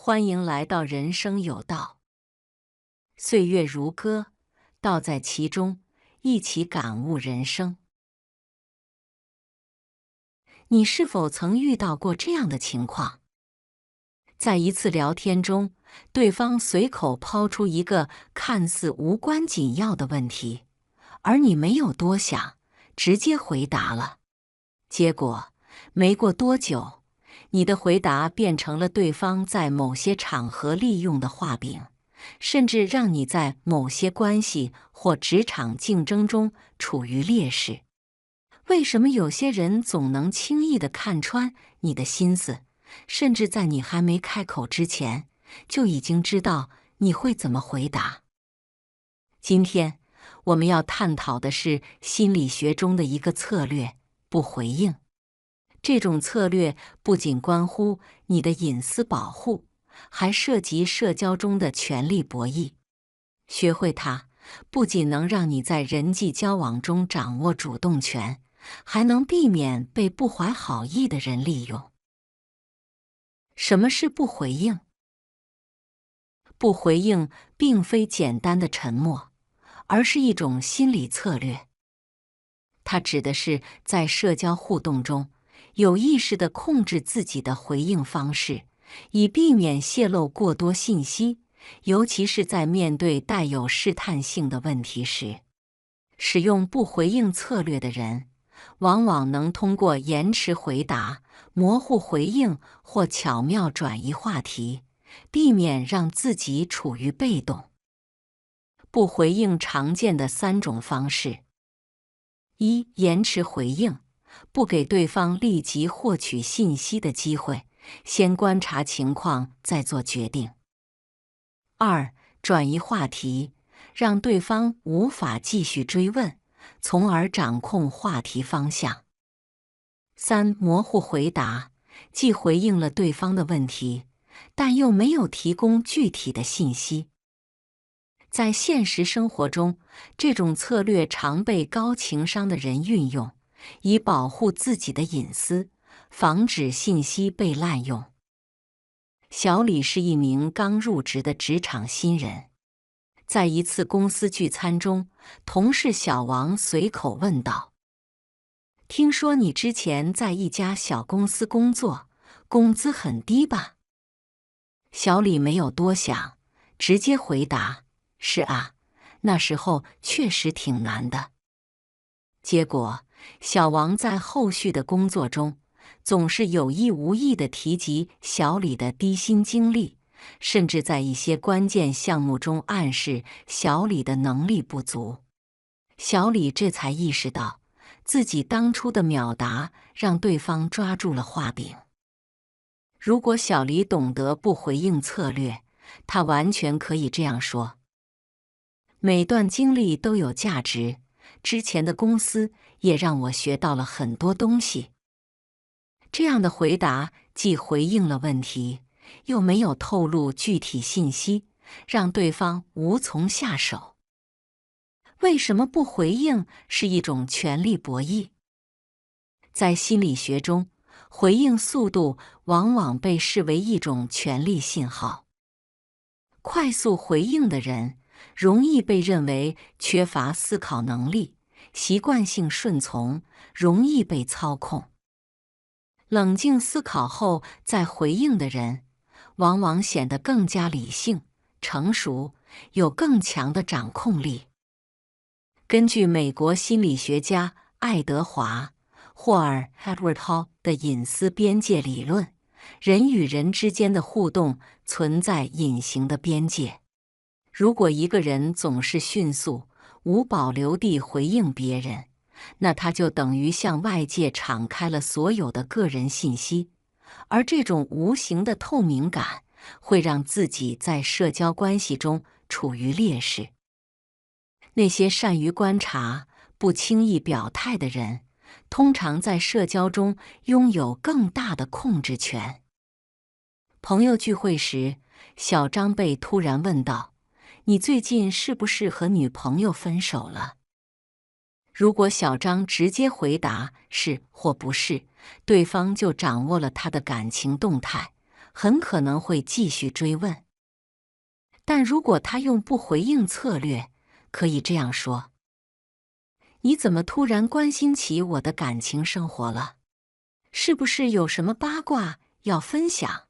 欢迎来到人生有道，岁月如歌，道在其中，一起感悟人生。你是否曾遇到过这样的情况？在一次聊天中，对方随口抛出一个看似无关紧要的问题，而你没有多想，直接回答了。结果，没过多久，你的回答变成了对方在某些场合利用的画饼，甚至让你在某些关系或职场竞争中处于劣势。为什么有些人总能轻易地看穿你的心思，甚至在你还没开口之前，就已经知道你会怎么回答？今天我们要探讨的是心理学中的一个策略——不回应。这种策略不仅关乎你的隐私保护，还涉及社交中的权力博弈。学会它，不仅能让你在人际交往中掌握主动权，还能避免被不怀好意的人利用。什么是不回应？不回应并非简单的沉默，而是一种心理策略。它指的是在社交互动中，有意识地控制自己的回应方式，以避免泄露过多信息，尤其是在面对带有试探性的问题时。使用不回应策略的人，往往能通过延迟回答、模糊回应或巧妙转移话题，避免让自己处于被动。不回应常见的3种方式：一、延迟回应，不给对方立即获取信息的机会，先观察情况再做决定。2、转移话题，让对方无法继续追问，从而掌控话题方向。3、模糊回答，既回应了对方的问题，但又没有提供具体的信息。在现实生活中，这种策略常被高情商的人运用，以保护自己的隐私，防止信息被滥用。小李是一名刚入职的职场新人。在一次公司聚餐中，同事小王随口问道：“听说你之前在一家小公司工作，工资很低吧？”小李没有多想，直接回答：“是啊，那时候确实挺难的。”结果，小王在后续的工作中，总是有意无意地提及小李的低薪经历，甚至在一些关键项目中暗示小李的能力不足。小李这才意识到，自己当初的秒答让对方抓住了画饼。如果小李懂得不回应策略，他完全可以这样说：“每段经历都有价值，之前的公司也让我学到了很多东西。”这样的回答既回应了问题，又没有透露具体信息，让对方无从下手。为什么不回应是一种权力博弈？在心理学中，回应速度往往被视为一种权力信号。快速回应的人容易被认为缺乏思考能力，习惯性顺从，容易被操控。冷静思考后再回应的人，往往显得更加理性、成熟，有更强的掌控力。根据美国心理学家爱德华·霍尔 （Edward Hall） 的隐私边界理论，人与人之间的互动存在隐形的边界。如果一个人总是迅速、无保留地回应别人，那他就等于向外界敞开了所有的个人信息，而这种无形的透明感会让自己在社交关系中处于劣势。那些善于观察、不轻易表态的人，通常在社交中拥有更大的控制权。朋友聚会时，小张被突然问道：“你最近是不是和女朋友分手了？”如果小张直接回答是或不是，对方就掌握了他的感情动态，很可能会继续追问。但如果他用不回应策略，可以这样说：你怎么突然关心起我的感情生活了？是不是有什么八卦要分享？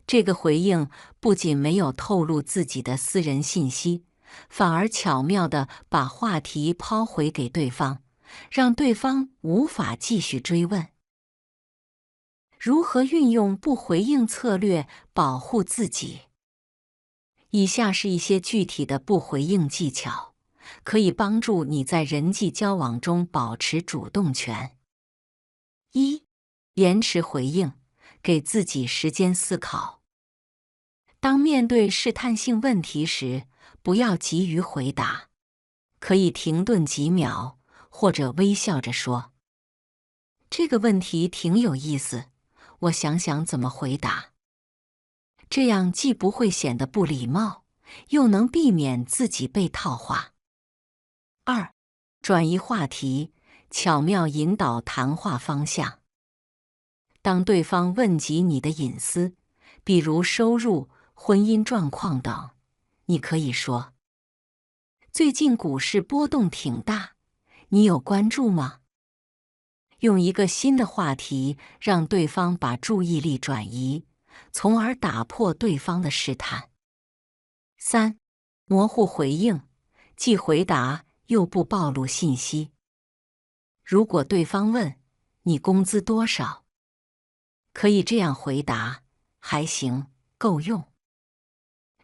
这个回应不仅没有透露自己的私人信息，反而巧妙地把话题抛回给对方，让对方无法继续追问。如何运用不回应策略保护自己？以下是一些具体的不回应技巧，可以帮助你在人际交往中保持主动权。一、延迟回应，给自己时间思考。当面对试探性问题时，不要急于回答，可以停顿几秒，或者微笑着说：这个问题挺有意思，我想想怎么回答。这样既不会显得不礼貌，又能避免自己被套话。二、转移话题，巧妙引导谈话方向。当对方问及你的隐私，比如收入、婚姻状况等，你可以说：最近股市波动挺大，你有关注吗？用一个新的话题让对方把注意力转移，从而打破对方的试探。三、模糊回应，既回答又不暴露信息。如果对方问你工资多少，可以这样回答：还行，够用。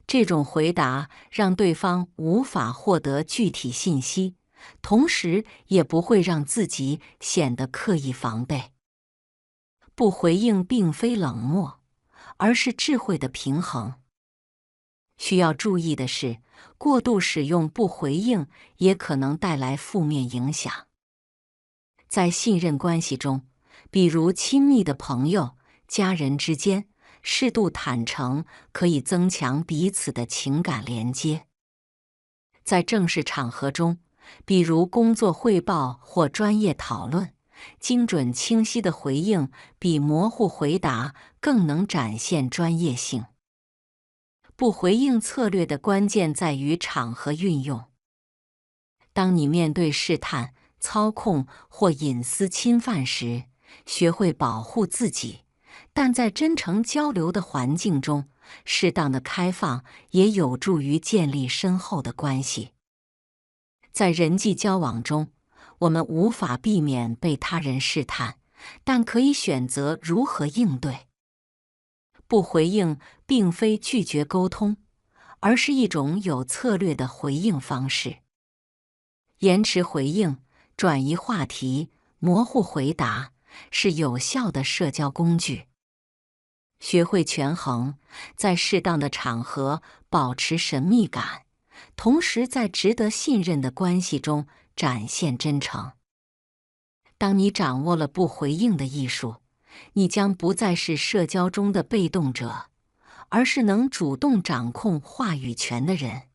这种回答让对方无法获得具体信息，同时也不会让自己显得刻意防备。不回应并非冷漠，而是智慧的平衡。需要注意的是，过度使用不回应也可能带来负面影响。在信任关系中，比如亲密的朋友、家人之间，适度坦诚可以增强彼此的情感连接。在正式场合中，比如工作汇报或专业讨论，精准清晰的回应比模糊回答更能展现专业性。不回应策略的关键在于场合运用。当你面对试探、操控或隐私侵犯时，学会保护自己，但在真诚交流的环境中，适当的开放也有助于建立深厚的关系。在人际交往中，我们无法避免被他人试探，但可以选择如何应对。不回应并非拒绝沟通，而是一种有策略的回应方式。延迟回应、转移话题、模糊回答是有效的社交工具。学会权衡，在适当的场合保持神秘感，同时在值得信任的关系中展现真诚。当你掌握了不回应的艺术，你将不再是社交中的被动者，而是能主动掌控话语权的人。